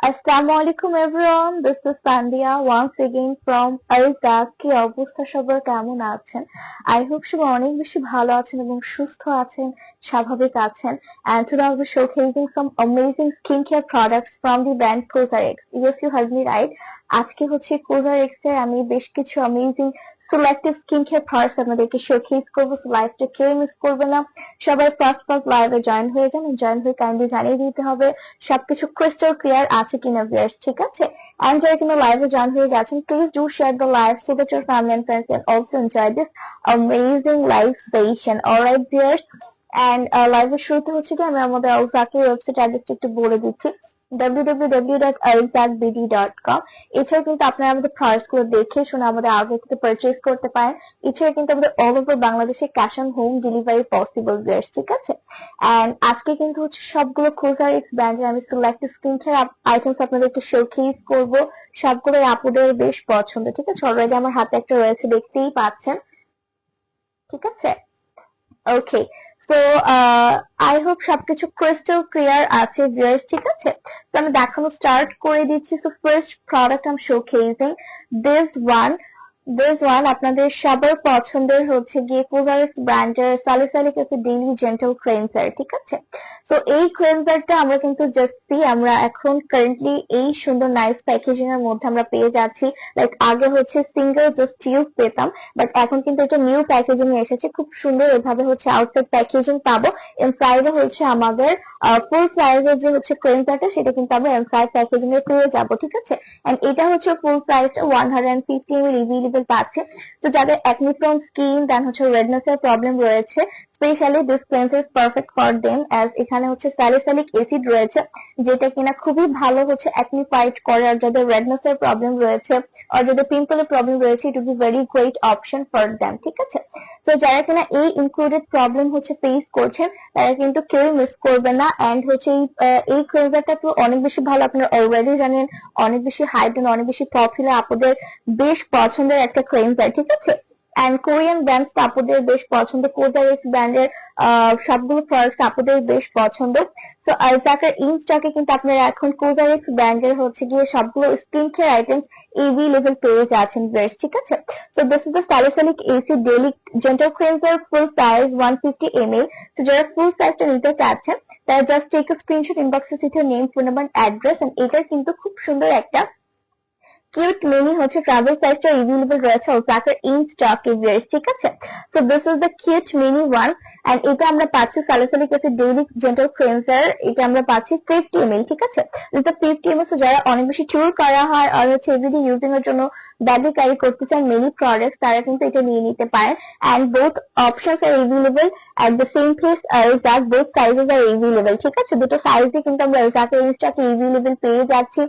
Assalamualaikum everyone, this is Sandhya once again from Aizak. কি অবস্থা সবার, কেমন আছেন? I hope সবাই অনেক বেশি ভালো আছেন এবং সুস্থ আছেন, স্বাভাবিক আছেন. And today I'll be showcasing some amazing skincare products from the brand COSRX. Yes, you heard me right. আজকে হচ্ছে COSRX এর আমি বেশ কিছু amazing selective skincare products আপনাদেরকে showcase করবো. So লাইভটা কেউ মিস করবে না. সবাই ফার্স্ট লাইভে জয়েন হয়ে যান. জয়েন হয়ে কাইন্ডলি জানিয়ে দিতে হবে সবকিছু ক্রিস্টাল ক্লিয়ার আছে কিনা ভিউয়ার্স, ঠিক আছে? এন্ড যারা কিনা লাইভে জয়েন হয়ে গেছেন, please do share the live so that your family and friends can also enjoy this amazing live session. Alright viewers, and লাইভের শুরুতে হচ্ছে কি আমি আমাদের আলজাকের ওয়েবসাইট অ্যাড্রেসটা একটু বলে দিচ্ছি, www.alzakbd.com। এছাড়া কিন্তু আপনারা আমাদের প্রোডাক্টস গুলো দেখে শুনে আমাদের আউটলেট থেকে পারচেজ করতে পারেন। এছাড়া কিন্তু আমাদের অল ওভার বাংলাদেশে cash on home delivery possible viewers, ঠিক আছে? এন্ড আজকে কিন্তু হচ্ছে সবগুলো COSRX ব্র্যান্ডের আমি সিলেক্টিভ স্কিন কেয়ার আইটেমস আপনাদেরকে শোকেস করব। সবগুলো আপুদের বেশ পছন্দ, ঠিক আছে? অলরেডি আমার হাতে একটা রয়েছে, দেখতেই পাচ্ছেন, ঠিক আছে? ওকে, সো আই হোপ সবকিছু ক্রিস্টাল ক্লিয়ার আছে ভিউয়ার্স, ঠিক আছে? তো আমি দেখানো স্টার্ট করে দিচ্ছি। So first product I am showcasing this one আপনাদের সবার পছন্দের হচ্ছে গিয়ে COSRX ব্র্যান্ডের salicylic acid daily gentle cleanser, ঠিক আছে? তো এই ক্লেনজারটা আমরা কিন্তু আমরা এখন কারেন্টলি এই সুন্দর নাইস প্যাকেজিং এর মধ্যে আমরা পেয়ে যাচ্ছি। লাইক আগে হচ্ছে সিঙ্গেল জাস্ট টিউব পেতাম, বাট এখন কিন্তু এটা নিউ প্যাকেজিং এ এসেছে। খুব সুন্দর এভাবে হচ্ছে আউটসাইড প্যাকেজিং পাবো। ইনসাইডে হচ্ছে আমাদের ফুল সাইজের যে হচ্ছে ক্লেনজারটা সেটা কিন্তু আমরা ইনসাইড প্যাকেজিং এ পেয়ে যাবো, ঠিক আছে? এন্ড এটা হচ্ছে ফুল সাইজটা 150 ml এভেলেবল পাচ্ছে। তো যাদের অ্যাকনি প্রোন স্কিন, দেন হচ্ছে রেডনেস এর প্রবলেম রয়েছে, specially this cleanser is perfect for them, as এখানে হচ্ছে স্যালিসাইলিক অ্যাসিড রয়েছে যেটা কিনা খুবই ভালো হচ্ছে অ্যাকনি ফাইট করে। আর যাদের রেডনেস এর প্রবলেম রয়েছে আর যাদের পিম্পলের প্রবলেম রয়েছে, ইট will be very great option for them, ঠিক আছে? তো যারা কিনা এই ইনক্লুডেড প্রবলেম হচ্ছে ফেস করছেন তারা কিন্তু কেউ মিস করবে না। এন্ড হচ্ছে এই ক্লেন্সারটা তো অনেক বেশি ভালো, আপনারা অলরেডি জানেন, অনেক বেশি হাইড এন্ড অনেক বেশি পপুলার, আপনাদের বেশ পছন্দের একটা ক্লেন্সার, ঠিক আছে? এন্ড কোরিয়ান ব্র্যান্ডস আপুদের বেশ পছন্দ, COSRX ব্র্যান্ডের সবগুলো প্রোডাক্টস আপুদের বেশ পছন্দ। সো আলজাকের ইন স্টকে কিন্তু আপনারা এখন COSRX ব্র্যান্ডের হচ্ছে গিয়ে সবগুলো স্কিন কেয়ার আইটেমস এভেলেবল পেয়ে যাচ্ছেন বেশ, ঠিক আছে? So this is the salicylic acid daily gentle cleanser full size 150 ml। তো যারা ফুল সাইজটা নিতে চাচ্ছেন তারা জাস্ট টেক আ স্ক্রিনশট, ইনবক্সে সিথে name, phone number, address. And এটার কিন্তু খুব সুন্দর একটা কিউট মিনি হচ্ছে ট্রাভেল সাইজটা এভেলেবল রয়েছে আলজাকের ইন স্টক ভিউয়ার্স, ঠিক আছে? So this is the cute mini one. And এটা আমরা পাচ্ছি salicylic acid daily gentle cleanser, এটা আমরা পাচ্ছি 50 ml, ঠিক আছে? এটা 50 ml। সো যারা অনেক বেশি ট্যুর করা হয় আর হচ্ছে এভরিডে ইউজিং এর জন্য ব্যাগে ক্যারি করতে চান মেনি প্রোডাক্টস, তারা কিন্তু এটা নিয়ে নিতে পারেন। And both options are available at the same place Alzak, both sizes are available, ঠিক আছে? দুটো সাইজে কিন্তু আমরা Alzak-এর স্টকে এভেলেবল পেয়ে যাচ্ছি।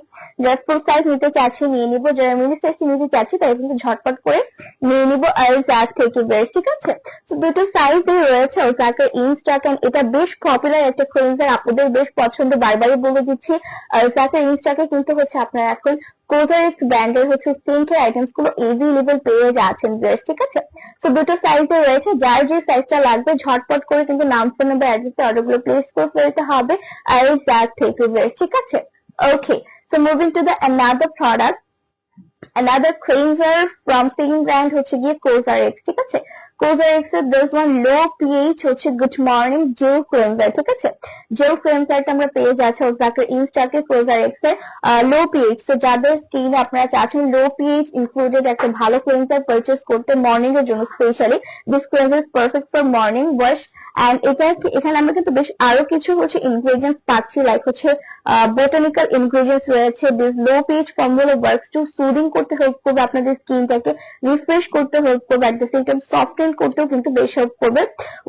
যারা ফুল সাইজ নিতে চাচ্ছি নিয়ে নিব, যারা মিনি সাইজ নিতে চাচ্ছি তারা কিন্তু ঝটপট করে নিয়ে নিব Alzak থেকে বেশ, ঠিক আছে? তো দুটো সাইজে রয়েছে Alzak-এর ইন স্টক। এন্ড এটা বেশ পপুলার একটা ক্লেন্সার, আপনাদের বেশ পছন্দ, বারবারই বলে দিচ্ছি। Alzak-এর ইন স্টকে কিন্তু হচ্ছে আপনারা এখন COSRX ব্র্যান্ডের হচ্ছে স্কিন কেয়ার আইটেমস গুলো এভেলেবল পেয়ে যাচ্ছেন বেশ, ঠিক আছে? তো দুটো সাইজে রয়েছে, যার যে সাইজটা লাগবে ঝটপট করে কিন্তু নাম, ফোন নাম্বার, অ্যাড্রেসে অর্ডার গুলো প্লেস করে ফেলতে হবে Alzak থেকে বেশ, ঠিক আছে? ওকে, so moving to the another product, another cleanser from same brand হচ্ছে গিয়ে COSRX, ঠিক আছে? COSRX এর this one low pH হচ্ছে গুড মর্নিং জেল ক্লেন্সার, ঠিক আছে? জেল ক্লেন্সারটা আমরা পেয়ে যাচ্ছি Alzak-এর ইন স্টকে COSRX এর লো পিএইচ। তো যাদের স্কিন আপনারা চাচ্ছেন লো পিএইচ ইনক্লুডেড একটা ভালো ক্লেন্সার পারচেজ করতে মর্নিং এর জন্য, specially this cleanser is perfect for morning wash. And এটা এখানে আমরা কিন্তু বেশ আরো কিছু হচ্ছে ইনগ্রেডিয়েন্টস পাচ্ছি, লাইক হচ্ছে বোটানিক্যাল ইনগ্রেডিয়েন্টস রয়েছে। This low pH formula works to soothing করতে হেল্প করবে, আপনাদের স্কিনটাকে রিফ্রেশ করতে হেল্প করবে, at the same time soften করতেও কিন্তু বেশ হেল্প করবে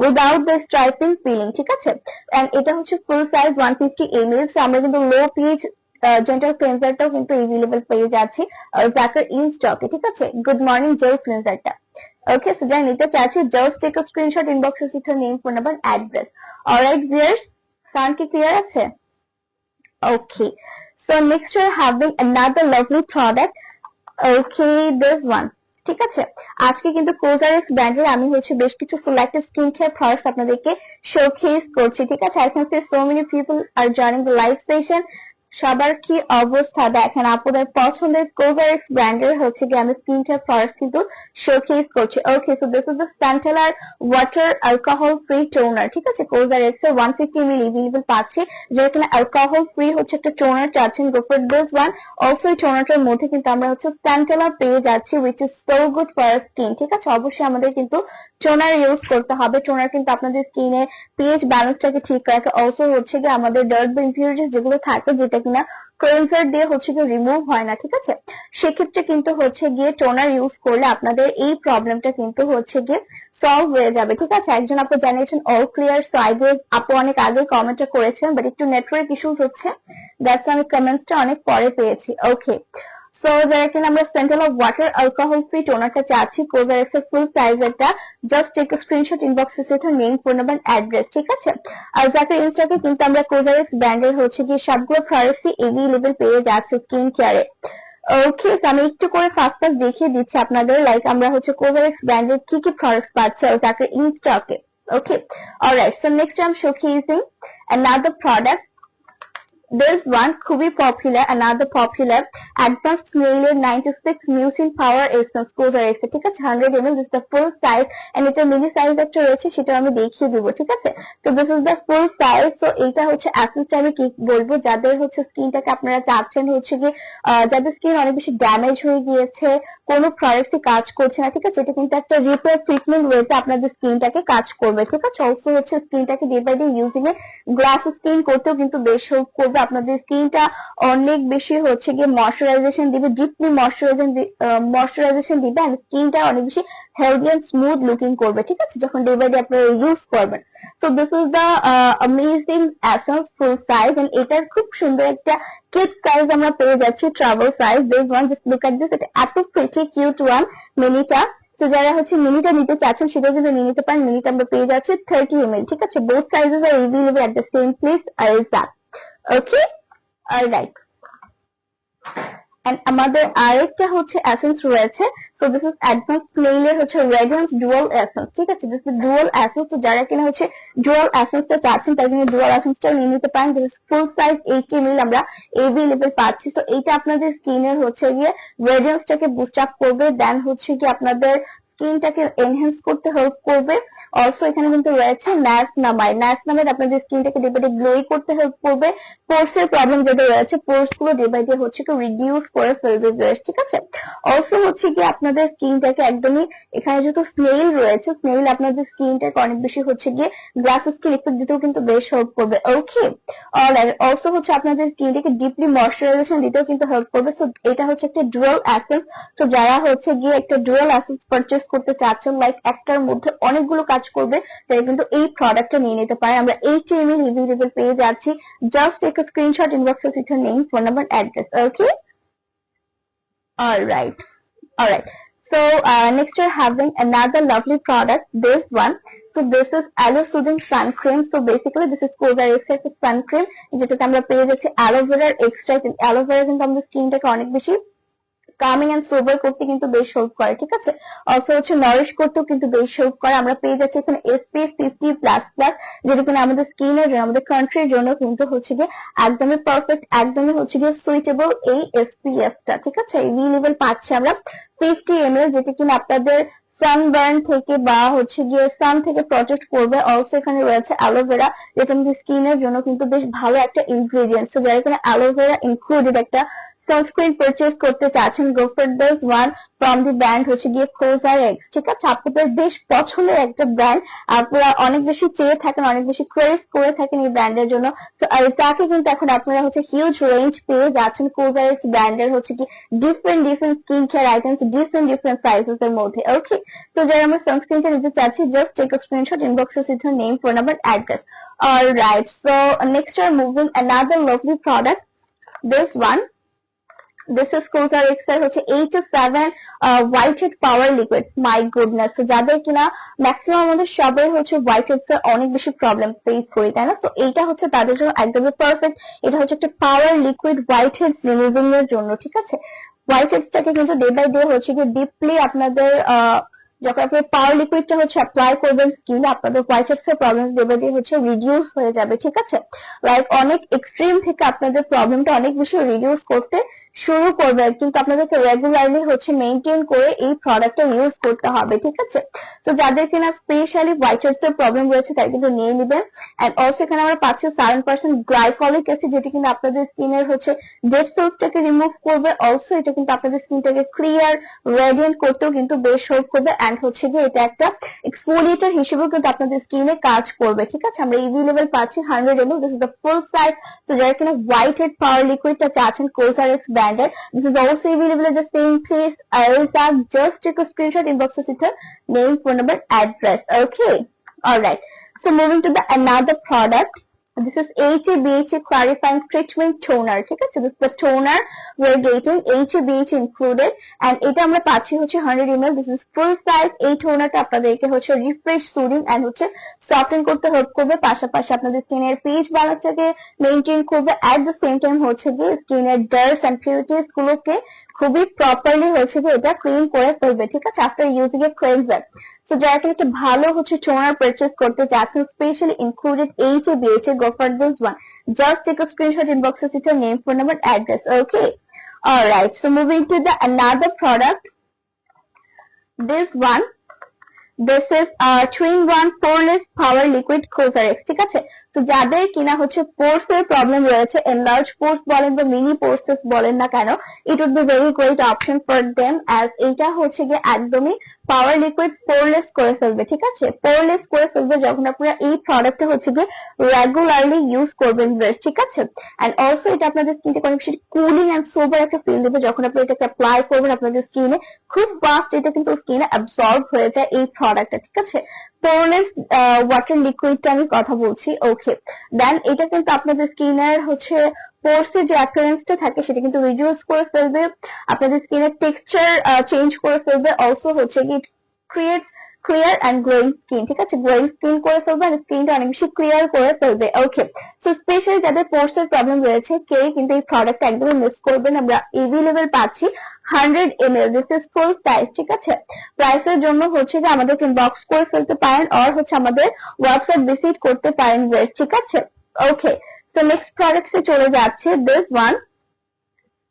উইদাউট দ্য স্ট্রাইপিং ফিলিং, ঠিক আছে? এন্ড এটা হচ্ছে ফুল সাইজ 150 ml। আমরা কিন্তু লো পিএইচ জেন্টাল ক্লেন্সারটাও কিন্তু এভেলেবল পেয়ে যাচ্ছি Alzak-এর ইন স্টকে, ঠিক আছে? গুড মর্নিং জেল ক্লেন্সারটা। ওকে, সো যারা নিতে চাচ্ছি জাস্ট টেক আ স্ক্রিনশট, ইনবক্সে সিথে name, phone number, address. Alright viewers, sound কি ক্লিয়ার আছে? Okay, so next we're having another lovely product. Okay, this one, ঠিক আছে? আজকে কিন্তু COSRX ব্র্যান্ডের আমি হচ্ছে বেশ কিছু সিলেক্টিভ স্কিন কেয়ার প্রোডাক্টস আপনাদেরকে শোকেস করছি, ঠিক আছে? I can see so many people are joining the live session. সবার কি অবস্থা দেখেন, আপনাদের পছন্দের কোভারেক্স ব্র্যান্ডের হচ্ছে কি আমি স্কিন কেয়ার প্রোডাক্ট কিন্তু শোকেস করছি। Okay, so this is the স্যান্টেলার ওয়াটার অ্যালকোহল ফ্রি টোনার, ঠিক আছে। কোভারেক্স এর 150 ml এভেলেবল পাচ্ছি, যেখানে অ্যালকোহল ফ্রি হচ্ছে একটা টোনার চাচ্ছেন, go for this one. Also এই টোনারটার মধ্যে কিন্তু আমরা হচ্ছে স্যান্টেলার পেয়ে যাচ্ছি, which is so good for skin, ঠিক আছে। অবশ্যই আমাদের কিন্তু টোনার ইউজ করতে হবে। টোনার কিন্তু আপনাদের স্কিনে পিএইচ ব্যালেন্সটাকে ঠিক রাখে। অলসো হচ্ছে কি আমাদের ডার্ট বা ইমপিউরিটিস যেগুলো থাকে, যেটা কিনা ক্লেনজার দিয়ে হচ্ছে গিয়ে রিমুভ হয় না, ঠিক আছে। সেক্ষেত্রে কিন্তু হচ্ছে গিয়ে টোনার ইউজ করলে আপনাদের এই প্রবলেমটা কিন্তু হচ্ছে গিয়ে সলভ হয়ে যাবে, ঠিক আছে। একজন আপু জানিয়েছেন all clear, so I guess আপু অনেক আগে কমেন্টটা করেছেন, বাট একটু নেটওয়ার্ক ইস্যুস হচ্ছে, দ্যাটস আমি কমেন্টসটা অনেক পরে পেয়েছি। ওকে, সো যারা কিনা আমরা central of water alcohol free টোনারটা চাচ্ছি, কোভারেক্স এর ফুল সাইজেরটা, just take a screenshot, inbox এসে নেম, ফোন নাম্বার, অ্যাড্রেস, ঠিক আছে। আর যাকে ইনস্টাকে কিন্তু আমরা কোভারেক্স ব্র্যান্ডের হচ্ছে গিয়ে সবগুলো প্রোডাক্টই এভেলেবল পেয়ে যাচ্ছে স্কিন কেয়ারে। ওকে, আমি একটু করে ফার্স্ট ফার্স্ট দেখিয়ে দিচ্ছি আপনাদের, লাইক আমরা হচ্ছে কোভারেক্স ব্র্যান্ডের কি কি প্রোডাক্টস পাচ্ছি আর যাকে ইনস্টকে। Okay, all right. So next I'm showcasing another product. This one খুবই popular, another popular advanced Snail's 96 mucin power essence COSRX, ঠিক আছে। 100 ml, this is the full size, and এটা মিনি সাইজ একটা রয়েছে, সেটা আমি দেখিয়ে দিব, ঠিক আছে। তো this is the full size. So এইটা হচ্ছে এসেন্সটা আমি কি বলবো, যাদের হচ্ছে স্কিনটাকে আপনারা চাচ্ছেন হচ্ছে কি যাদের স্কিন অনেক বেশি ড্যামেজ হয়ে গিয়েছে, কোনো প্রোডাক্টই কাজ করছে না, ঠিক আছে। এটা কিন্তু একটা রিপেয়ার ট্রিটমেন্ট ওয়েতে আপনাদের স্কিনটাকে কাজ করবে, ঠিক আছে। অলসো হচ্ছে স্কিনটাকে day by day using a glass skin করতেও কিন্তু বেশ হেল্প করবে। আপনাদের স্কিনটা অনেক বেশি হচ্ছে গিয়ে ময়শ্চারাইজেশন দিবে, ডিপলি ময়শ্চারাইজেশন দিবে, এন্ড স্কিনটা অনেক বেশি হেলদি এন্ড স্মুথ লুকিং করবে, ঠিক আছে, যখন ডে বাই ডে আপনারা ইউজ করবেন। So this is the amazing essence full size, and এটার খুব সুন্দর একটা কিড সাইজ আমরা পেয়ে যাচ্ছি, travel size. This one, just look at this, এটা এত প্রিটি কিউট ওয়ান, মিনিটা। তো যারা হচ্ছে মিনিটা নিতে চাচ্ছেন সেটাও কিন্তু নিয়ে নিতে পারেন। মিনিটা আমরা পেয়ে যাচ্ছি 30 ml, ঠিক আছে। Both sizes are available at the same place আর দ্যাট। Okay, alright. এন্ড আমাদের আরেকটা হচ্ছে এসেন্স রয়েছে, সো দিস ইজ অ্যাডভান্স স্নেইলের হচ্ছে রেডিয়েন্স ডুয়াল এসেন্স, ঠিক আছে। দিস ইজ ডুয়াল এসেন্স, তো যারা কিনা হচ্ছে ডুয়াল এসেন্সটা চাচ্ছেন তারা কিন্তু ডুয়াল এসেন্সটা নিয়ে নিতে পারেন। This is full size 80 ml আমরা এভেলেবল পাচ্ছি। তো এইটা আপনাদের স্কিনের হচ্ছে গিয়ে রেডিয়েন্সটাকে বুস্ট আপ করবে, দেন হচ্ছে কি আপনাদের স্কিনটাকে এনহ্যান্স করতে হেল্প করবে। অলসো এখানে কিন্তু রয়েছে নায়াসিনামাইড আপনাদের স্কিনটাকে ডে বাই ডে গ্লোই করতে হেল্প করবে। পোর্স এর প্রবলেম যেটা রয়েছে, পোর্স গুলো ডে বাই ডে হচ্ছে কি রিডিউস করে ফেলবে, ঠিক আছে। অলসো হচ্ছে কি আপনাদের স্কিনটাকে একদমই, এখানে যেহেতু স্নেইল রয়েছে, স্নেইল আপনাদের স্কিনটাকে অনেক বেশি হচ্ছে গিয়ে গ্লাস স্কিন ইফেক্ট দিতেও কিন্তু বেশ হেল্প করবে। ওকে, অলরাইট। অলসো হচ্ছে আপনাদের স্কিনটাকে ডিপলি ময়শ্চারাইজেশন দিতেও কিন্তু হেল্প করবে। সো এটা হচ্ছে একটা ডুয়াল এসেন্স। তো যারা হচ্ছে গিয়ে একটা ডুয়াল এসেন্স পারচেজ করতে চাচ্ছেন, লাইক একটার মধ্যে অনেকগুলো কাজ করবে, তাহলে কিন্তু এই প্রোডাক্টটা নিয়ে নিতে পারেন। আমরা 80 ml এভেলেবল পেয়ে যাচ্ছি, just take a screenshot, inbox with your name, phone number, address. Okay, all right, all right. So next we're having another lovely product, this one. So this is aloe soothing sun cream. So basically this is COSRX sun cream, যেটাতে আমরা পেয়ে যাচ্ছি অ্যালোভেরার extract. Aloe vera কিন্তু আমাদের স্কিনটাকে অনেক বেশি coming and সোবার করতে কিন্তু বেশ হেল্প করে, ঠিক আছে। অলসো হচ্ছে নারিশ করতেও কিন্তু বেশ হেল্প করে। আমরা পেয়ে যাচ্ছি এখানে SPF 50++, যেটা কিনা আমাদের স্কিনের জন্য, আমাদের কান্ট্রির জন্য কিন্তু হচ্ছে গিয়ে একদমই পারফেক্ট, একদমই হচ্ছে গিয়ে সুইটেবল এই SPF টা, ঠিক আছে। এভেলেবল পাচ্ছি আমরা 50 ml, যেটা কিনা আপনাদের সানবার্ন থেকে বা হচ্ছে গিয়ে সান থেকে প্রটেক্ট করবে। অলসো এখানে রয়েছে অ্যালোভেরা, যেটা আমাদের স্কিনের জন্য কিন্তু বেশ ভালো একটা ইনগ্রেডিয়েন্ট। তো যারা এখানে অ্যালোভেরা ইনক্লুডেড একটা সানস্ক্রিন পারচেজ করতে চাচ্ছেন, go for this one from the brand হচ্ছে গিয়ে COSRX, ঠিক আছে। আপনাদের বেশ পছন্দের একটা ব্র্যান্ড, আপনারা অনেক বেশি চেয়ে থাকেন, অনেক বেশি ক্রেজ করে থাকেন এই ব্র্যান্ডের জন্য। তো তাকে কিন্তু এখন আপনারা হচ্ছে হিউজ রেঞ্জ পেয়ে যাচ্ছেন COSRX ব্র্যান্ডের হচ্ছে কি different skin care items, different sizes এর মধ্যে। ওকে, তো যারা আমরা সানস্ক্রিনটা নিতে চাচ্ছি, just take a screenshot, inbox with your name, phone number, address. All right, so next we are moving another lovely product, this one. This is COSRX এর হচ্ছে H7 হোয়াইটেড power liquid. My goodness, তো যাদের কিনা maximum আমাদের সবাই হচ্ছে হোয়াইটেডস এর অনেক বেশি প্রবলেম ফেস করি, তাই না। তো এইটা হচ্ছে তাদের জন্য একদমই পারফেক্ট। এটা হচ্ছে একটা পাওয়ার লিকুইড হোয়াইটেডস রিমুভিং এর জন্য, ঠিক আছে। হোয়াইটেডস টাকে কিন্তু ডে বাই ডে হচ্ছে কি ডিপলি আপনাদের যখন আপনি পাওয়ার লিকুইডটা হচ্ছে অ্যাপ্লাই করবেন স্কিনে, আপনাদের হোয়াইট হেডস এর প্রবলেম ডে হচ্ছে রিডিউস হয়ে যাবে, ঠিক আছে। লাইক অনেক এক্সট্রিম থেকে আপনাদের প্রবলেমটা অনেক বেশি রিডিউস করতে শুরু করবে, কিন্তু আপনাদেরকে রেগুলারলি হচ্ছে মেইনটেইন করে এই প্রোডাক্টটা ইউজ করতে হবে, ঠিক আছে। তো যাদের কিনা স্পেশালি হোয়াইট হেডস এর প্রবলেম রয়েছে তারা কিন্তু নিয়ে নেবেন। এন্ড অলসো এখানে আমরা পাচ্ছি 7% গ্লাইকলিক অ্যাসিড, যেটি কিন্তু আপনাদের স্কিনের হচ্ছে ডেড সেলসটাকে রিমুভ করবে। অলসো এটা কিন্তু আপনাদের স্কিনটাকে ক্লিয়ার রেডিয়েন্ট করতেও কিন্তু বেশ হেল্প করবে। এন্ড হচ্ছে গিয়ে এটা একটা এক্সফোলিয়েটর হিসেবেও কিন্তু আপনাদের স্কিনে কাজ করবে, ঠিক আছে। আমরা ইভি লেভেল পাচ্ছি 100 ml, this is the full size. তো যারা কিনা হোয়াইট হেড পাওয়ার লিকুইডটা চাচ্ছেন COSRX ব্র্যান্ডের, this is also available at the same place. I will tag, just take a screenshot, inbox us with your name, phone number, address. Okay, all right. So moving to the another product. This is HA BHA clarifying treatment toner, ঠিক আছে। This is the toner we're getting HA BHA included, and এটা আমরা পাচ্ছি হচ্ছে 100 ml. This is full size. এই টোনারটা আপনাদেরকে হচ্ছে refresh, soothing and হচ্ছে সফটেন করতে হেল্প করবে, পাশাপাশি আপনাদের স্কিনের পিচ ব্যালেন্সটাকে মেইনটেইন করবে। এট দ্য সেম টাইম হচ্ছে যে স্কিনের ডার্টস এন্ড ইম্পিউরিটিস গুলোকে খুবই প্রপারলি হচ্ছে যে এটা ক্লিন করে ফেলবে, ঠিক আছে, আফটার ইউজিং এ ক্লেনজার। তো যারা একটা ভালো হচ্ছে টোনার পারচেজ করতে চাচ্ছেন, specially included HA BHA, go for this one. Just take a screenshot, inbox us with your name, phone number, address. Okay, all right. So moving to the another product, this one. This is 2-in-1 poreless power liquid COSRX, ঠিক আছে। তো যাদের কিনা হচ্ছে পোর্স এর problem রয়েছে, enlarge পোর্স বলেন বা মিনি পোর্সেস বলেন না কেন, it would be very great option for them, as এটা হচ্ছে গিয়ে একদমই পাওয়ার লিকুইড পোরলেস করে ফেলবে, ঠিক আছে। পোরলেস করে ফেলবে যখন আপনারা এই প্রোডাক্টটা হচ্ছে গিয়ে রেগুলারলি ইউজ করবেন ব্রেস্ট, ঠিক আছে। এন্ড অলসো এটা আপনাদের স্কিনকে অনেক বেশি কুলিং এন্ড সোবার একটা ফিল দেবে যখন আপনি এটাকে অ্যাপ্লাই করবেন আপনাদের স্কিনে। খুব ফাস্ট এটা কিন্তু স্কিনে অ্যাবসর্ব হয়ে যায় এই প্রোডাক্টটা, ঠিক আছে। পোরলেস ওয়াটার লিকুইডটা আমি কথা বলছি, ওকে। দেন এটা কিন্তু আপনাদের স্কিনের হচ্ছে পোর্সের যে অ্যাপিয়ারেন্সটা থাকে সেটা কিন্তু রিডিউস করে ফেলবে, আপনাদের স্কিনের টেক্সচার চেঞ্জ করে ফেলবে। অলসো হচ্ছে কি creates clear and glowing skin, ঠিক আছে। গ্লোয়িং স্কিন করে ফেলবে আর স্কিনটা অনেক বেশি ক্লিয়ার করে ফেলবে, ওকে। সো স্পেশালি যাদের পোর্স এর প্রবলেম রয়েছে কেউ কিন্তু এই প্রোডাক্টটা একদমই মিস করবেন। আমরা এভেলেবল পাচ্ছি 100 ml, this is full size, ঠিক আছে। প্রাইসের জন্য হচ্ছে যে আমাদের ইনবক্স করে ফেলতে পারেন আর হচ্ছে আমাদের ওয়েবসাইট ভিজিট করতে পারেন, ঠিক আছে। ওকে, তো নেক্সট প্রোডাক্টসে চলে যাচ্ছে this one.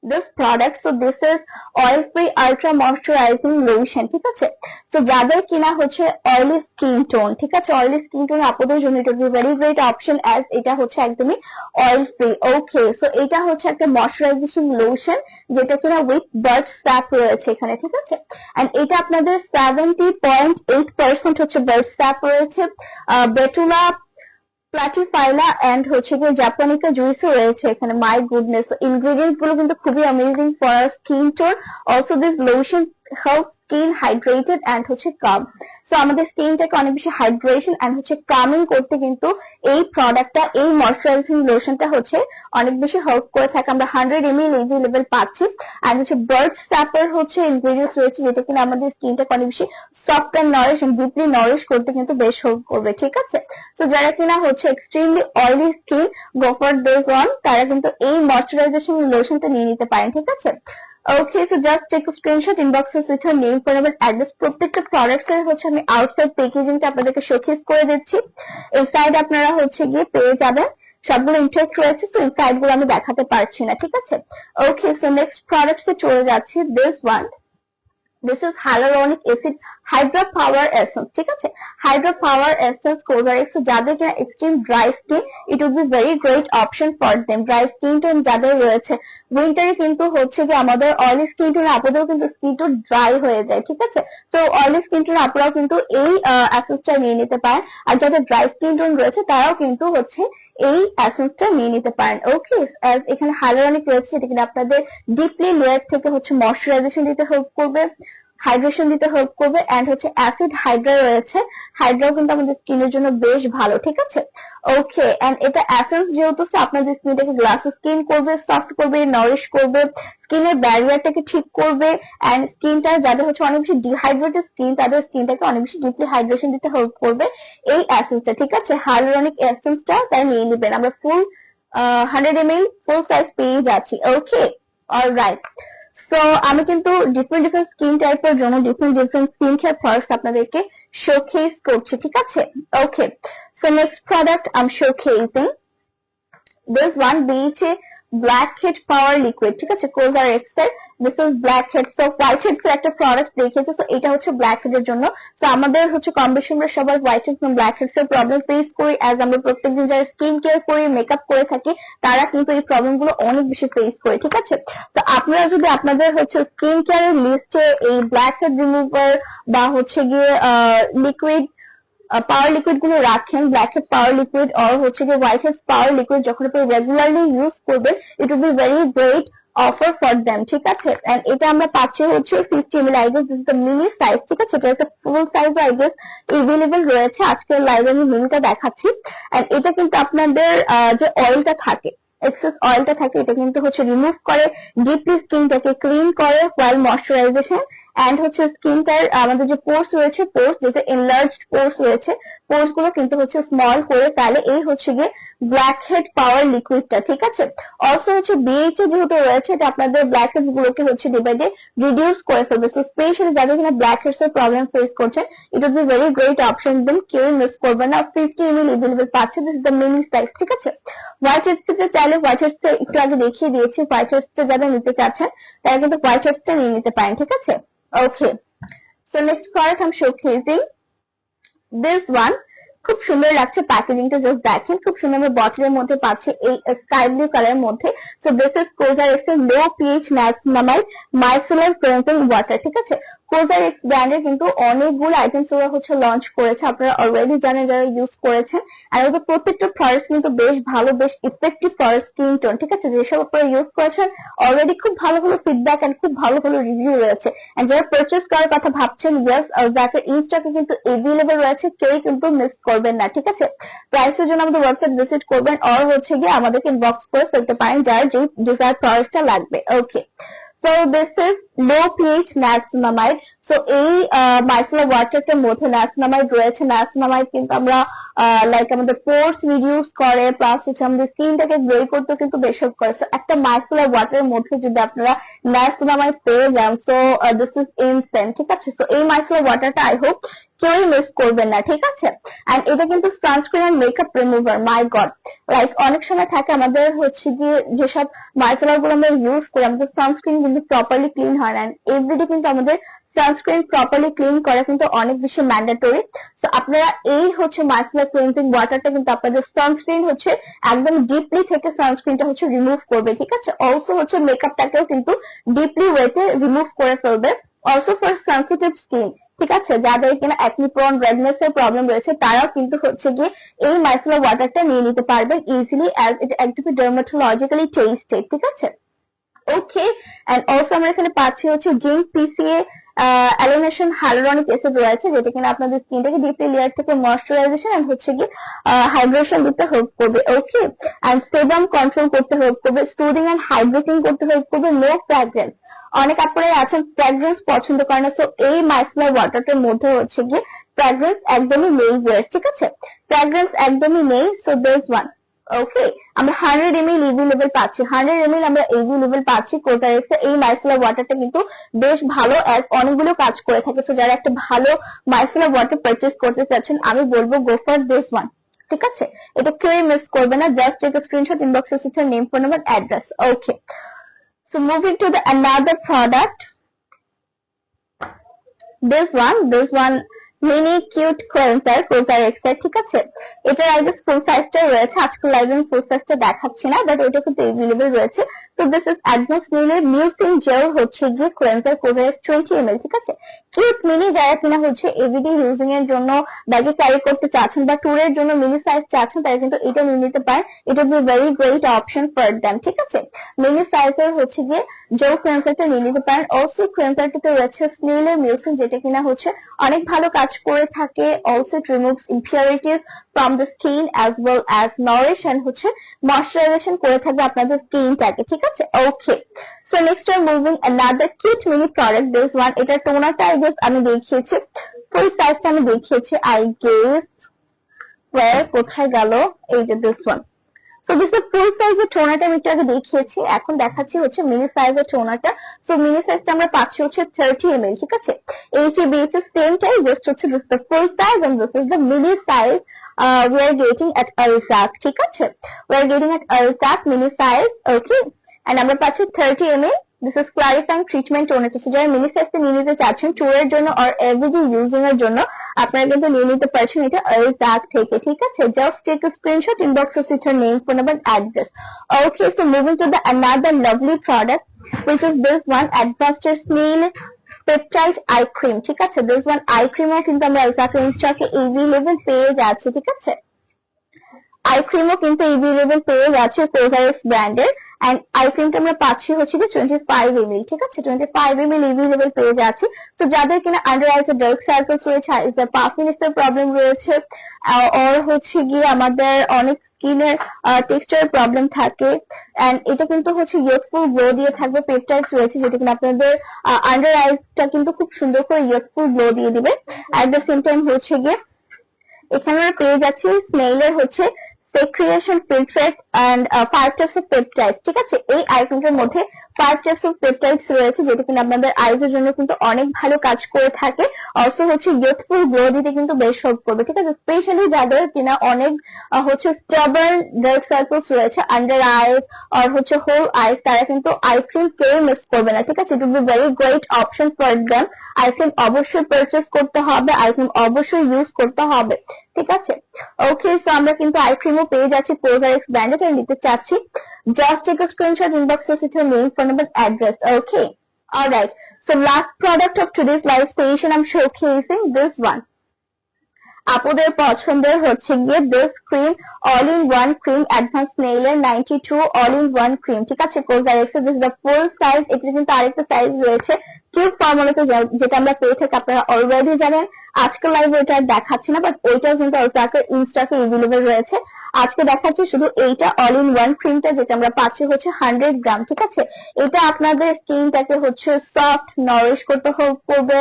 This product, so this is oil free ultra moisturizing lotion, ঠিক আছে। তো যাদের কিনা হচ্ছে অয়েলি স্কিন টোন, ঠিক আছে, অয়েলি স্কিন টোন আপনাদের জন্য এটা ভেরি গ্রেট অপশন, অ্যাজ এটা হচ্ছে একদমই অয়েল ফ্রি, ওকে। সো এটা হচ্ছে একটা ময়শ্চারাইজেশন লোশন যেটা কিনা উইথ বার্ড স্যাপ রয়েছে এখানে, ঠিক আছে। এন্ড এটা আপনাদের 70.8% হচ্ছে বার্ড স্যাপ রয়েছে, বেটুলা প্লাটিফাইলা এন্ড হচ্ছে গিয়ে জাপানিকা জুইসও রয়েছে এখানে। মাই গুডনেস, ইনগ্রেডিয়েন্টস গুলো কিন্তু খুবই amazing for our skin tone. Also this lotion help skin hydrated and হচ্ছে কাম। সো আমাদের স্কিনটাকে অনেক বেশি হাইড্রেশন এন্ড হচ্ছে কামিং করতে কিন্তু এই প্রোডাক্টটা, এই ময়শ্চারাইজিং লোশনটা হচ্ছে অনেক বেশি হেল্প করে থাকে। আমরা 100 ml ইজি লেভেল পাচ্ছি এন্ড হচ্ছে বার্ড স্যাপের হচ্ছে ইনগ্রেডিয়েন্টস রয়েছে যেটা কিনা আমাদের স্কিনটাকে অনেক বেশি soft and nourish and deeply nourish করতে কিন্তু বেশ হেল্প করবে, ঠিক আছে। তো যারা কিনা হচ্ছে extremely oily skin, go for this one, তারা কিন্তু এই ময়শ্চারাইজেশন লোশনটা নিয়ে নিতে পারেন, ঠিক আছে। Okay, so just take a screenshot, inbox এ with name, phone number, address. প্রত্যেকটা প্রোডাক্টস এর হচ্ছে আমি আউটসাইড প্যাকেজিংটা আপনাদেরকে শোকেস করে দিচ্ছি, ইনসাইড আপনারা হচ্ছে গিয়ে পেয়ে যাবেন। সবগুলো ইনটেক্ট রয়েছে, তো ইনসাইড গুলো আমি দেখাতে পারছি না, ঠিক আছে। ওকে, সো নেক্সট প্রোডাক্টস এ চলে যাচ্ছি, this one. This is hyaluronic acid hydra power essence, ঠিক আছে। hydra power essence COSRX, so যাদের কিনা extreme dry skin, it would be very great option for them. Dry skin tone যাদের রয়েছে, উইন্টারে কিন্তু হচ্ছে যে আমাদের অয়েলি স্কিন টোন আপনাদেরও কিন্তু স্কিন টোন ড্রাই হয়ে যায়, ঠিক আছে। তো অয়েলি স্কিন টোন আপনারাও কিন্তু এই এসেন্সটা নিয়ে নিতে পারেন, আর যাদের ড্রাই স্কিন টোন রয়েছে তারাও কিন্তু হচ্ছে এই এসেন্সটা নিয়ে নিতে পারেন, ওকে। এখানে হাইলোরনিক রয়েছে যেটা কিন্তু আপনাদের ডিপলি লেয়ার থেকে হচ্ছে ময়শ্চারাইজেশন দিতে হেল্প করবে, হাইড্রেশন দিতে হেল্প করবে, এন্ড হচ্ছে অ্যাসিড হাইড্রা রয়েছে। হাইড্রাও কিন্তু আমাদের স্কিনের জন্য বেশ ভালো, ঠিক আছে। ওকে, এন্ড এটা এসেন্স যেহেতু আপনাদের স্কিনটাকে গ্লাস স্কিন করবে, সফট করবে, নরিশ করবে, স্কিনের ব্যারিয়ারটাকে ঠিক করবে, এন্ড স্কিনটা যাদের হচ্ছে অনেক বেশি ডিহাইড্রেটেড স্কিন তাদের স্কিনটাকে অনেক বেশি ডিপলি হাইড্রেশন দিতে হেল্প করবে এই এসেন্সটা, ঠিক আছে। হাইলোরনিক এসেন্সটা তাই নিয়ে নেবেন। আমরা ফুল 100 ml ফুল সাইজ পেয়ে যাচ্ছি, ওকে, অলরাইট। সো আমি কিন্তু ডিফারেন্ট ডিফারেন্ট স্কিন টাইপের জন্য different different skin care products আপনাদেরকে শোকেস করছি, ঠিক আছে? Okay, so next product I am showcasing this one BHA blackhead power liquid, ঠিক আছে? COSRX এর this is blackhead, so whiteheads এর একটা প্রোডাক্ট দেখিয়েছে, তো এটা হচ্ছে blackhead এর জন্য। তো আমাদের হচ্ছে কম বেশি আমরা সবাই whiteheads এবং blackheads এর প্রবলেম ফেস করি, অ্যাজ আমরা প্রত্যেকদিন যারা স্কিন কেয়ার করি, মেকআপ করে থাকি, তারা কিন্তু এই প্রবলেম গুলো অনেক বেশি ফেস করে, ঠিক আছে? তো আপনারা যদি আপনাদের হচ্ছে স্কিন কেয়ারের লিস্টে এই blackhead রিমুভার বা হচ্ছে গিয়ে লিকুইড পাওয়ার লিকুইড গুলো রাখেন, ব্ল্যাকহেড পাওয়ার লিকুইড আর হচ্ছে কি হোয়াইট হেডস পাওয়ার লিকুইড যখন আপনি রেগুলারলি ইউজ করবেন, ইট will be very great offer for them, ঠিক আছে? এন্ড এটা আমরা পাচ্ছি হচ্ছে 50 ml, I guess this is the mini size, ঠিক আছে? এটা একটা ফুল সাইজ আই গেস अवेलेबल রয়েছে, আজকে লাইভে আমি মিনিটা দেখাচ্ছি। এন্ড এটা কিন্তু আপনাদের যে অয়েলটা থাকে, এক্সেস অয়েলটা থাকে, এটা কিন্তু হচ্ছে রিমুভ করে, ডিপলি স্কিনটাকে ক্লিন করে হোয়াইল ময়শ্চারাইজেশন, এন্ড হচ্ছে স্কিনটার আমাদের যে পোর্স রয়েছে, পোর্স যেটা এনলার্জড পোর্স রয়েছে, পোর্স গুলো কিন্তু হচ্ছে স্মল করে ফেলে, এই হচ্ছে গিয়ে ব্ল্যাকহেড পাওয়ার লিকুইডটা, ঠিক আছে? অলসো হচ্ছে বিএইচএ যেহেতু রয়েছে, এটা আপনাদের ব্ল্যাকহেডস গুলোকে হচ্ছে ডিভাইডে রিডিউস করে ফেলবে। সো স্পেশালি যাদের কিনা ব্ল্যাকহেডস এর প্রবলেম ফেস করছেন, it will be very great option, then কেউ মিস করবে না। 50 ml এভেলেবল পাচ্ছে, this is the mini size, ঠিক আছে? হোয়াইট হেডস চাইলে হোয়াইট হেডস একটু আগে দেখিয়ে দিয়েছি, হোয়াইট হেডস যারা নিতে চাচ্ছেন তারা কিন্তু হোয়াইট হেডস নিয়ে নিতে পারেন, ঠিক আছে? Okay, so next product I'm showcasing this one, খুব সুন্দর লাগছে প্যাকেজিংটা, জাস্ট দেখেন খুব সুন্দর আমরা বটলের মধ্যে পাচ্ছি এই স্কাই ব্লু কালারের মধ্যে। সো দিস ইজ COSRX এর লো pH niacinamide micellar cleansing water, ঠিক আছে? COSRX ব্র্যান্ডের কিন্তু অনেকগুলো আইটেমস ওরা হচ্ছে লঞ্চ করেছে, আপনারা অলরেডি জানেন যারা ইউজ করেছেন। আর ওদের প্রত্যেকটা প্রোডাক্ট কিন্তু বেশ ভালো, বেশ ইফেক্টিভ ফর স্কিন টোন, ঠিক আছে? যেসব আপনারা ইউজ করেছেন অলরেডি খুব ভালো ভালো ফিডব্যাক এন্ড খুব ভালো ভালো রিভিউ রয়েছে। এন্ড যারা পারচেজ করার কথা ভাবছেন, ইয়েস, যাকে ইনস্টকে কিন্তু এভেলেবল রয়েছে, কেউ কিন্তু মিস করবেন না, ঠিক আছে? প্রাইসের জন্য আমাদের ওয়েবসাইট ভিজিট করবেন আর হচ্ছে গিয়ে আমাদেরকে ইনবক্স করে ফেলতে পারেন যার যে ডিজায়ার প্রোডাক্টটা লাগবে। Okay, so this is low pH niacinamide. সো এই মাইসেলার ওয়াটারটার মধ্যে নাইসিনামাইড রয়েছে। নাইসিনামাইড কিন্তু আমরা লাইক আমাদের পোর্স রিডিউস করে, প্লাস হচ্ছে আমাদের স্কিনটাকে গ্লো করতে কিন্তু বেশ হেল্প করে। সো একটা মাইসেলার ওয়াটারের মধ্যে যদি আপনারা নাইসিনামাইড পেয়ে যান, সো দিস ইজ ইনস্ট্যান্ট, ঠিক আছে? সো এই মাইসেলার ওয়াটারটা আই হোপ কেউই মিস করবেন না, ঠিক আছে? এন্ড এটা কিন্তু sunscreen and makeup remover, my god, like অনেক সময় থাকে আমাদের হচ্ছে গিয়ে যেসব মাইসেলার গুলো আমরা ইউজ করি, আমাদের সানস্ক্রিন কিন্তু প্রপারলি ক্লিন হয় না। এভরিডে কিন্তু আমাদের সানস্ক্রিন প্রপারলি ক্লিন করা কিন্তু অনেক বেশি ম্যান্ডেটরি। সো আপনারা এই হচ্ছে মাইসেলার ক্লিনজিং ওয়াটারটা কিন্তু আপনাদের সানস্ক্রিন হচ্ছে একদম ডিপলি থেকে সানস্ক্রিনটা হচ্ছে রিমুভ করবে, ঠিক আছে? অলসো হচ্ছে মেকআপটাকেও কিন্তু ডিপলি ওয়েতে রিমুভ করে ফেলবে। অলসো ফর সেনসিটিভ স্কিন, ঠিক আছে, যাদের কিনা অ্যাকনি প্রন রেডনেস এর প্রবলেম রয়েছে, তারাও কিন্তু হচ্ছে গিয়ে এই মাইসেলার ওয়াটারটা নিয়ে নিতে পারবেন ইজিলি, অ্যাজ এটা একদমই ডার্মাটোলজিক্যালি টেস্টেড, ঠিক আছে? ওকে, এন্ড অলসো আমরা এখানে পাচ্ছি হচ্ছে জিঙ্ক পিসিএ অ্যালোনেশন হাইলুরনিক অ্যাসিড রয়েছে, যেটা কিনা আপনাদের স্কিনটাকে ডিপলি লেয়ার থেকে ময়শ্চারাইজেশন এন্ড হচ্ছে কি হাইড্রেশন দিতে হেল্প করবে। ওকে, এন্ড সেবাম কন্ট্রোল করতে হেল্প করবে, সুদিং এন্ড হাইড্রেটিং করতে হেল্প করবে, নো ফ্র্যাগ্রেন্স। অনেক আপনারা আছেন ফ্র্যাগ্রেন্স পছন্দ করেন না, সো এই মাইসেলার ওয়াটারটার মধ্যে হচ্ছে গিয়ে ফ্র্যাগ্রেন্স একদমই নেই, ঠিক আছে? ফ্র্যাগ্রেন্স একদমই নেই। সো দিস ওয়ান, ওকে, আমরা 100 ml ইভি লেভেল পাচ্ছি, 100 ml আমরা ইভি লেভেল পাচ্ছি COSRX এর। এই মাইসেলার ওয়াটারটা কিন্তু বেশ ভালো, অ্যাজ অনেকগুলো কাজ করে থাকে। সো যারা একটা ভালো মাইসেলার ওয়াটার পারচেজ করতে চাচ্ছেন, আমি বলবো গো ফর দিস ওয়ান, ঠিক আছে? এটা কেউই মিস করবে না, জাস্ট টেক আ স্ক্রিনশট, ইনবক্সে হচ্ছে name, phone number, address. Okay, so moving to the another product, this one mini cute cleanser COSRX এর, ঠিক আছে? এটার আগে ফুল সাইজটা রয়েছে, আজকে লাইভে আমি ফুল সাইজটা দেখাচ্ছি না, বাট ওইটা কিন্তু এভেলেবল রয়েছে। তো this is advance mini mucin gel হচ্ছে গিয়ে ক্লেন্সার COSRX 20 ml, ঠিক আছে? কিউট মিনি যারা কিনা হচ্ছে এভরিডে ইউজিং এর জন্য ব্যাগে ক্যারি করতে চাচ্ছেন বা ট্যুরের জন্য মিনি সাইজ চাচ্ছেন, তারা কিন্তু এটা নিয়ে নিতে পারেন। এটা B very great option for them, ঠিক আছে? মিনি সাইজের হচ্ছে গিয়ে জেল ক্লেন্সারটা নিয়ে নিতে পারেন। অলসো ক্লেন্সারটাতে রয়েছে স্নেলের মিউসিন, যেটা কিনা হচ্ছে অনেক ভালো কাজ করে থাকে। Also it removes impurities from the skin as well as nourish and হচ্ছে ময়শ্চারাইজেশন করে থাকবে আপনাদের স্কিনটাকে, ঠিক আছে? ওকে, সো নেক্সট আর moving another cute mini product, this one, এটা টোনারটা আই গেস আমি দেখিয়েছি, ফুল সাইজটা আমি দেখিয়েছি আই গেস, কোথায় গেল, এই যে this one. So so this full সাইজের টোনারটা আমি একটু আগে দেখিয়েছি, এখন দেখাচ্ছি হচ্ছে মিনি সাইজের টোনারটা। সো মিনি সাইজটা আমরা পাচ্ছি হচ্ছে 30 ml, ঠিক আছে। HAB হচ্ছে সেম টাইপ, জাস্ট হচ্ছে this the full size and this is the mini size we are getting at Alzac, ঠিক আছে। we are getting at Alzac mini size, okay, and আমরা পাচ্ছি 30 ml। This is clarifying treatment toner। যারা mini সাইজটা নিয়ে নিতে চাচ্ছেন ট্যুরের জন্য আর এভরিডে ইউজিং এর জন্য, আপনারা কিন্তু নিয়ে নিতে পারছেন এটা Alzac থেকে, ঠিক আছে। Just take a screenshot, inbox us with your name, phone number, address. Okay, so moving to the another lovely product, which is this one, Advanced Snail peptide eye cream, ঠিক আছে। দিস ওয়ান আই ক্রিমও কিন্তু আমরা Alzac স্টকে available পেয়ে যাচ্ছি, ঠিক আছে। I ক্রিমও কিন্তু এভেলেবল পেয়ে যাচ্ছে কোজারেক্স ব্র্যান্ডের, এন্ড আই ক্রিমটা আমরা পাচ্ছি হচ্ছে 25 ml, ঠিক আছে। 25 ml এভেলেবল পেয়ে যাচ্ছি। তো যাদের কিনা আন্ডার আইসে ডার্ক সার্কেলস রয়েছে, আইসের পাফিনেসের প্রবলেম রয়েছে, আর হচ্ছে গিয়ে আমাদের অনেক স্কিনের টেক্সচার প্রবলেম থাকে, এন্ড এটা কিন্তু হচ্ছে ইয়ুথফুল গ্লো দিয়ে থাকবে। পেপটাইডস রয়েছে যেটা কিনা আপনাদের আন্ডার আইসটা কিন্তু খুব সুন্দর করে ইয়ুথফুল গ্লো দিয়ে দিবে। এট দ্য সেম টাইম হচ্ছে গিয়ে এখানে আমরা পেয়ে যাচ্ছি স্নেইলের হচ্ছে secretion filtrate and 5 types of peptides, ঠিক আছে। এই আইটেমটার মধ্যে 5 টাইপস অফ পেপটাইডস রয়েছে যেটা কিনা আপনাদের আইজের জন্য কিন্তু অনেক ভালো কাজ করে থাকে। অলসো হচ্ছে ইয়ুথফুল গ্লো দিতে কিন্তু বেশ হেল্প করবে, ঠিক আছে। স্পেশালি যাদের কিনা অনেক হচ্ছে স্টাবার্ন ডার্ক সার্কেলস রয়েছে আন্ডার আইস আর হচ্ছে হোল আইস, তারা কিন্তু আই ক্রিম কেউ মিস করবে না, ঠিক আছে। ইট will be very great option for them. Eye cream অবশ্যই পারচেস করতে হবে, আই ক্রিম অবশ্যই ইউজ করতে হবে, ঠিক আছে। ওকে, সো আমরা কিন্তু আই ক্রিমও পেয়ে যাচ্ছি কোজারেক্স ব্র্যান্ডে, তাই নিতে চাচ্ছি just take a screenshot, inbox us with your name, phone number, address. Okay, all right, so last product of today's live station, I'm showcasing this one. আপুদের পছন্দের হচ্ছে গিয়ে this cream, all in one cream, advance নেইলের 92 all in one cream, ঠিক আছে। COSRX this the full size. এটা কিন্তু আরেকটা সাইজ রয়েছে টিউব ফর্মুলাতে, যেটা আমরা পেয়ে থাকি, আপনারা অলরেডি জানেন। আজকে লাইভে এটা দেখাচ্ছি না, বাট ওইটাও কিন্তু Alzac-এর ইনস্টকে এভেলেবল রয়েছে। আজকে দেখাচ্ছি শুধু এইটা অল ইন ওয়ান ক্রিমটা, যেটা আমরা পাচ্ছি হচ্ছে 100 গ্রাম, ঠিক আছে। এটা আপনাদের স্কিনটাকে হচ্ছে সফট নারিশ করতে হেল্প করবে,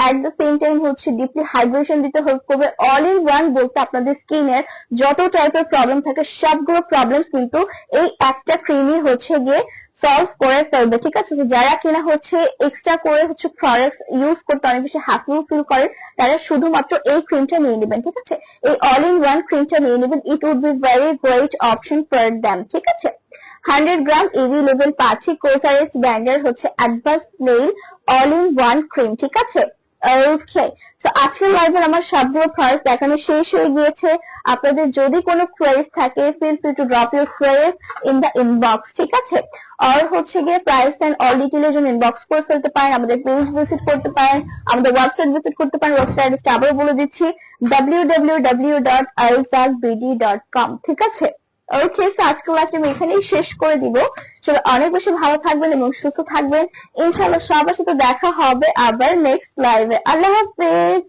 এট দ্য সেম টাইম হচ্ছে ডিপলি হাইড্রেশন দিতে হেল্প করবে। অল ইন ওয়ান বলতে আপনাদের স্কিনের যত টাইপের প্রবলেম থাকে সবগুলো প্রবলেম কিন্তু এই একটা ক্রিমই হচ্ছে গিয়ে সলভ করে ফেলবে, ঠিক আছে। যারা কিনা হচ্ছে এক্সট্রা করে হচ্ছে প্রোডাক্টস ইউজ করতে অনেক বেশি হ্যাপি ফিল করেন, তারা শুধুমাত্র এই ক্রিমটা নিয়ে নেবেন, ঠিক আছে। এই অল ইন ওয়ান ক্রিমটা নিয়ে নেবেন, it would be very great option for them, ঠিক আছে। 100 গ্রাম এভেলেবল পাচ্ছি কোজারেক্স ব্র্যান্ডের হচ্ছে advance nail all in one cream, ঠিক আছে। ওকে, সো আজকের লাইভে আমার সবগুলো প্রোডাক্ট দেখানো শেষ হয়ে গিয়েছে। আপনাদের যদি কোনো কোয়েরি থাকে, feel free to drop your query in the inbox, ঠিক আছে। আর হচ্ছে গিয়ে প্রাইস এন্ড অল ডিটেইলের জন্য ইনবক্স করে ফেলতে পারেন, আমাদের পেজ ভিজিট করতে পারেন, আমাদের ওয়েবসাইট ভিজিট করতে পারেন। ওয়েবসাইট অ্যাড্রেসটা আবার বলে দিচ্ছি, www.alzacbd.com, ঠিক আছে। ওকে, সো আজকের লাইভটা আমি এখানেই শেষ করে দিব। সবাই অনেক বেশি ভালো থাকবেন এবং সুস্থ থাকবেন। ইনশাআল্লাহ সবার সাথে দেখা হবে আবার নেক্সট লাইভে। আল্লাহ হাফেজ।